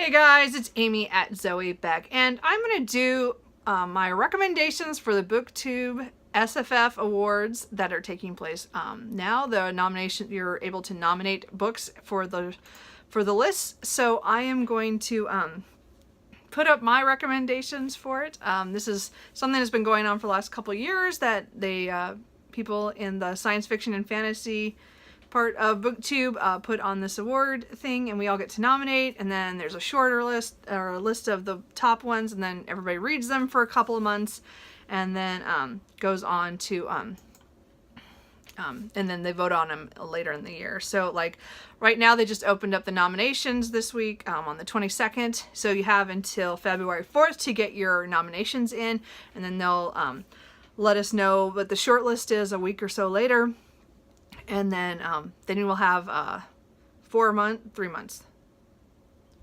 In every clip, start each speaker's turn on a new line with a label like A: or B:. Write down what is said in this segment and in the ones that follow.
A: Hey guys, it's Amy at Zoe Beck, and I'm going to do my recommendations for the BooktubeSFF Awards that are taking place now. The nomination, you're able to nominate books for the list. So I am going to put up my recommendations for it. This is something that's been going on for the last couple of years that they people in the science fiction and fantasy part of BookTube put on this award thing, and we all get to nominate, and then there's a shorter list or a list of the top ones, and then everybody reads them for a couple of months, and then goes on to and then they vote on them later in the year. So like right now they just opened up the nominations this week on the 22nd, so you have until February 4th to get your nominations in, and then they'll let us know what the short list is a week or so later. And then you will have 4 months,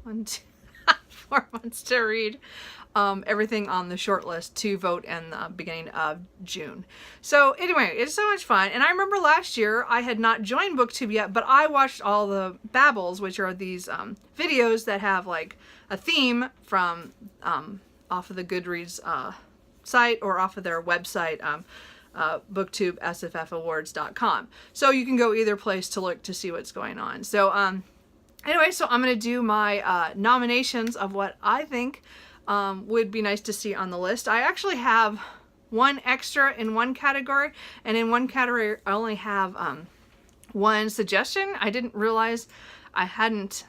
A: 4 months to read everything on the short list to vote in the beginning of June. So anyway, it's so much fun. And I remember last year I had not joined BookTube yet, but I watched all the Babbles, which are these videos that have like a theme from off of the Goodreads site or off of their website. BooktubeSFFawards.com. So you can go either place to look to see what's going on. So anyway, so I'm going to do my nominations of what I think would be nice to see on the list. I actually have one extra in one category, and in one category I only have one suggestion. I didn't realize I hadn't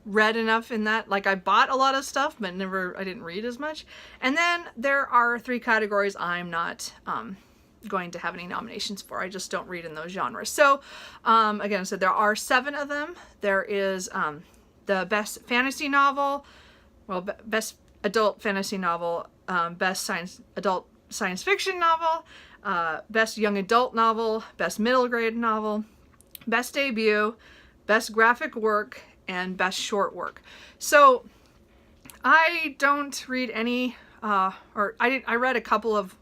A: read enough in that. Like I bought a lot of stuff, but I didn't read as much. And then there are 3 categories I'm not going to have any nominations for. I just don't read in those genres. So again, so there are 7 of them. There is the best fantasy novel, well, best adult fantasy novel, best adult science fiction novel, best young adult novel, best middle grade novel, best debut, best graphic work, and best short work. So I don't read any I read a couple of,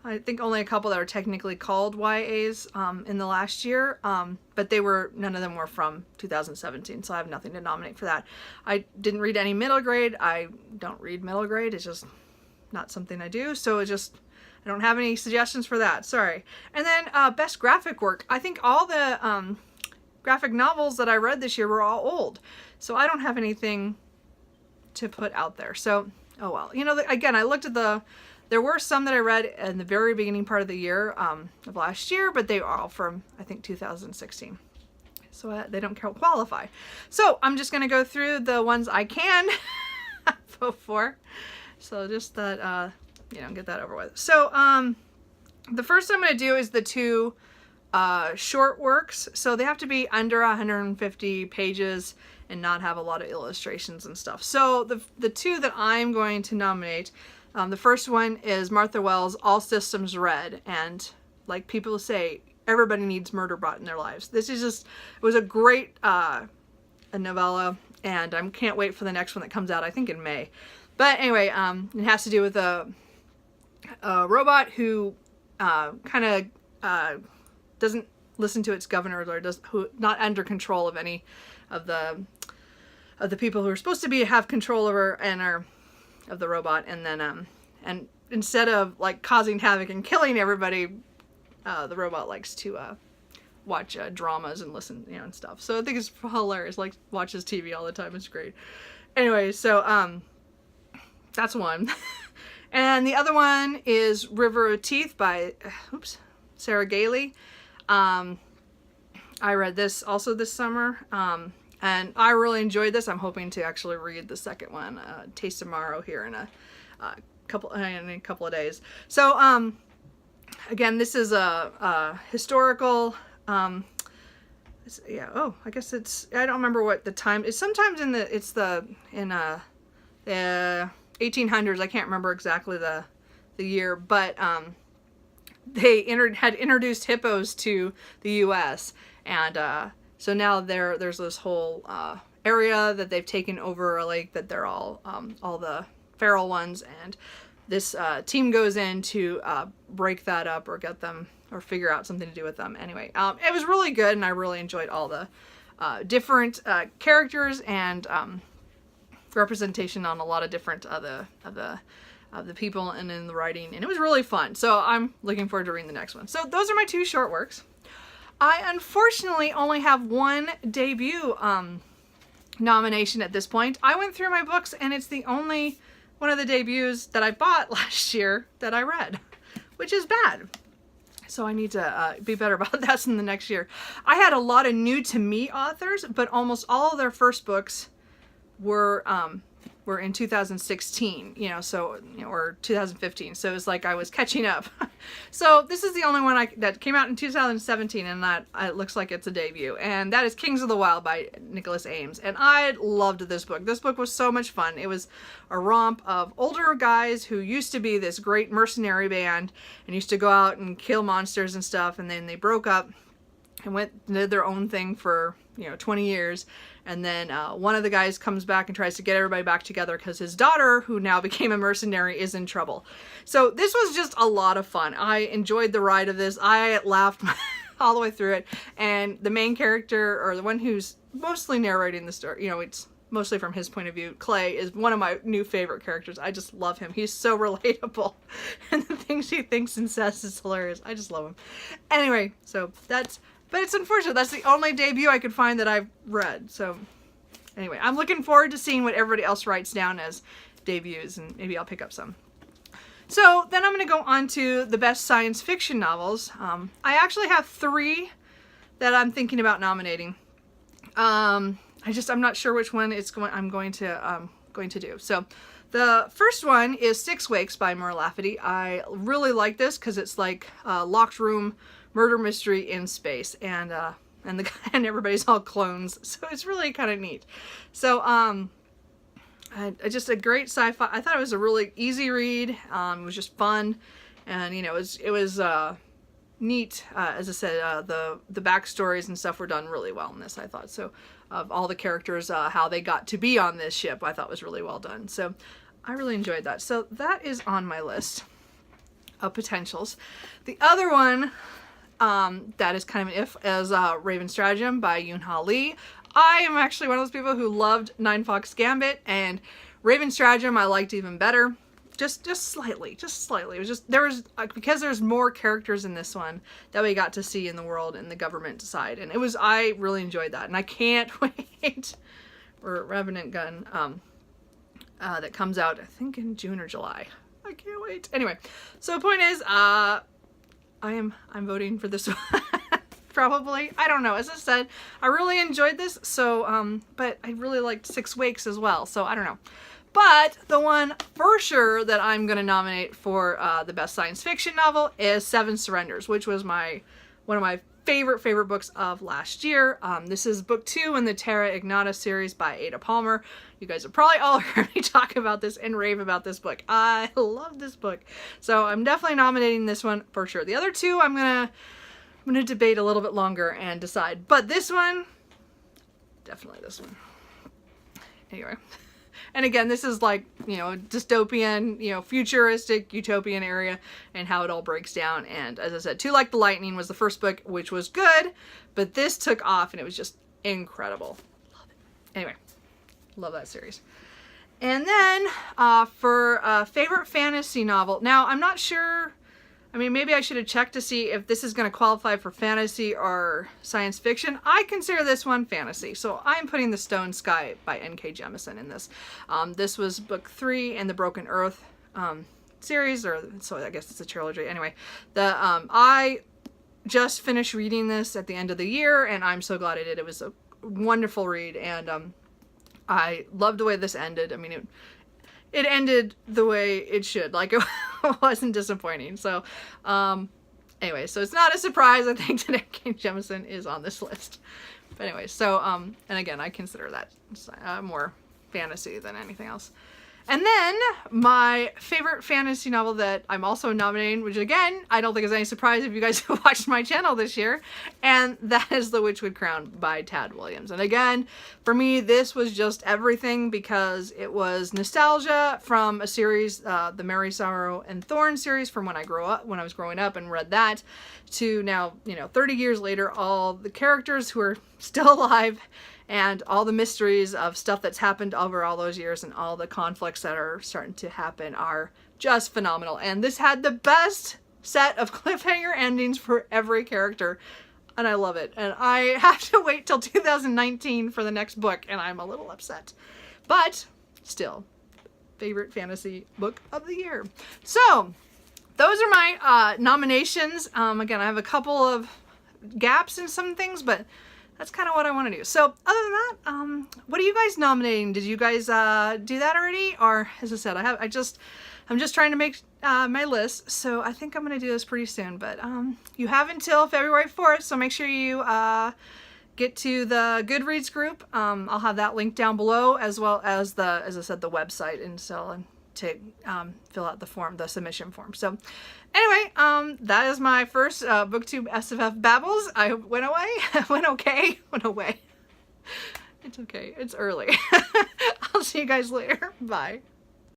A: I think only a couple that are technically called YAs in the last year, but none of them were from 2017, so I have nothing to nominate for that. I didn't read any middle grade. I don't read middle grade. It's just not something I do, so I don't have any suggestions for that. Sorry. And then best graphic work. I think all the graphic novels that I read this year were all old, so I don't have anything to put out there. So, oh well. You know, again, I looked at there were some that I read in the very beginning part of the year, of last year, but they are all from, I think, 2016. So they don't qualify. So I'm just going to go through the ones I can vote for. So just that, get that over with. So the first I'm going to do is the 2 short works. So they have to be under 150 pages and not have a lot of illustrations and stuff. So the 2 that I'm going to nominate, the first one is Martha Wells' All Systems Red, and like people say, everybody needs murder brought in their lives. This is just, it was a great a novella, and I can't wait for the next one that comes out, I think in May. But anyway, it has to do with a robot who kind of doesn't listen to its governors, or not under control of any of the people who are supposed to have control of her and are of the robot. And then and instead of like causing havoc and killing everybody, the robot likes to watch dramas and listen, and stuff. So I think it's hilarious. Like watches TV all the time. It's great. Anyway, so that's one. And the other one is River of Teeth by Sarah Gailey. I read this also this summer, and I really enjoyed this. I'm hoping to actually read the second one, Taste Tomorrow, here in a couple of days. So again, this is a historical. I guess it's, I don't remember what the time is. Sometimes in the 1800s. I can't remember exactly the year, but they had introduced hippos to the U.S. and so now there's this whole area that they've taken over a lake that they're all the feral ones, and this team goes in to break that up or get them or figure out something to do with them. Anyway, it was really good, and I really enjoyed all the different characters and representation on a lot of different of the people and in the writing, and it was really fun. So I'm looking forward to reading the next one. So those are my 2 short works. I unfortunately only have 1 debut nomination at this point. I went through my books and it's the only one of the debuts that I bought last year that I read, which is bad. So I need to be better about that in the next year. I had a lot of new to me authors, but almost all of their first books were in 2016, you know, so, you know, or 2015. So it was like I was catching up. So this is the only one that came out in 2017, and that it looks like it's a debut. And that is Kings of the Wild by Nicholas Ames. And I loved this book. This book was so much fun. It was a romp of older guys who used to be this great mercenary band and used to go out and kill monsters and stuff. And then they broke up and did their own thing for, you know, 20 years. And then one of the guys comes back and tries to get everybody back together because his daughter, who now became a mercenary, is in trouble. So this was just a lot of fun. I enjoyed the ride of this. I laughed all the way through it. And the main character, or the one who's mostly narrating the story, you know, it's mostly from his point of view, Clay, is one of my new favorite characters. I just love him. He's so relatable. And the things he thinks and says is hilarious. I just love him. Anyway, so that's... But it's unfortunate. That's the only debut I could find that I've read. So anyway, I'm looking forward to seeing what everybody else writes down as debuts, and maybe I'll pick up some. So then I'm going to go on to the best science fiction novels. I actually have 3 that I'm thinking about nominating. I'm not sure which one I'm going to do. So the first one is 6 Wakes by Mur Lafferty. I really like this because it's like a locked room murder mystery in space, and everybody's all clones, so it's really kind of neat. So just a great sci-fi. I thought it was a really easy read. It was just fun, and you know, it was neat. As I said, the backstories and stuff were done really well in this, I thought. So of all the characters, how they got to be on this ship, I thought was really well done. So I really enjoyed that. So that is on my list of potentials. The other one that is kind of an if as Raven Stratagem by Yoon-Ha Lee. I am actually one of those people who loved Nine Fox Gambit, and Raven Stratagem I liked even better. Just slightly. It was just, because there's more characters in this one that we got to see in the world and the government side, and I really enjoyed that, and I can't wait for Revenant Gun that comes out, I think in June or July. I can't wait. Anyway, so the point is, I'm voting for this one. Probably. I don't know. As I said, I really enjoyed this, so, but I really liked 6 Wakes as well, so I don't know. But the one for sure that I'm going to nominate for the best science fiction novel is 7 Surrenders, which was one of my favorite books of last year. This is book 2 in the Terra Ignota series by Ada Palmer. You guys have probably all heard me talk about this and rave about this book. I love this book. So I'm definitely nominating this one for sure. The other 2 I'm gonna debate a little bit longer and decide. But this one, definitely this one. Anyway. And again, this is like, you know, dystopian, you know, futuristic, utopian area, and how it all breaks down. And as I said, Too Like the Lightning was the first book, which was good, but this took off and it was just incredible. Love it. Anyway, love that series. And then for favorite fantasy novel. Now, I'm not sure. I mean, maybe I should have checked to see if this is going to qualify for fantasy or science fiction. I consider this one fantasy, so I'm putting The Stone Sky by N.K. Jemisin in this. This was book 3 in the Broken Earth series, or so I guess it's a trilogy. Anyway, I just finished reading this at the end of the year, and I'm so glad I did. It was a wonderful read, and I loved the way this ended. I mean, it ended the way it should. Like, it wasn't disappointing. So, anyway, so it's not a surprise, I think, that N.K. Jemisin is on this list. But anyway, so, and again, I consider that more fantasy than anything else. And then, my favorite fantasy novel that I'm also nominating, which again, I don't think is any surprise if you guys have watched my channel this year, and that is The Witchwood Crown by Tad Williams. And again, for me, this was just everything because it was nostalgia from a series, the Mary, Sorrow, and Thorn series from when I was growing up and read that, to now, you know, 30 years later, all the characters who are still alive and all the mysteries of stuff that's happened over all those years and all the conflicts that are starting to happen are just phenomenal. And this had the best set of cliffhanger endings for every character, and I love it. And I have to wait till 2019 for the next book, and I'm a little upset. But still, favorite fantasy book of the year. So those are my nominations. Again, I have a couple of gaps in some things, but that's kind of what I want to do. So other than that, what are you guys nominating? Did you guys do that already? Or as I said, I'm just trying to make my list, so I think I'm going to do this pretty soon. But you have until February 4th, so make sure you get to the Goodreads group. I'll have that link down below, as well as as I said, the website, and so to fill out the form, the submission form. So anyway, that is my first BooktubeSFF Babbles. I went away, went away. It's okay, it's early. I'll see you guys later. Bye.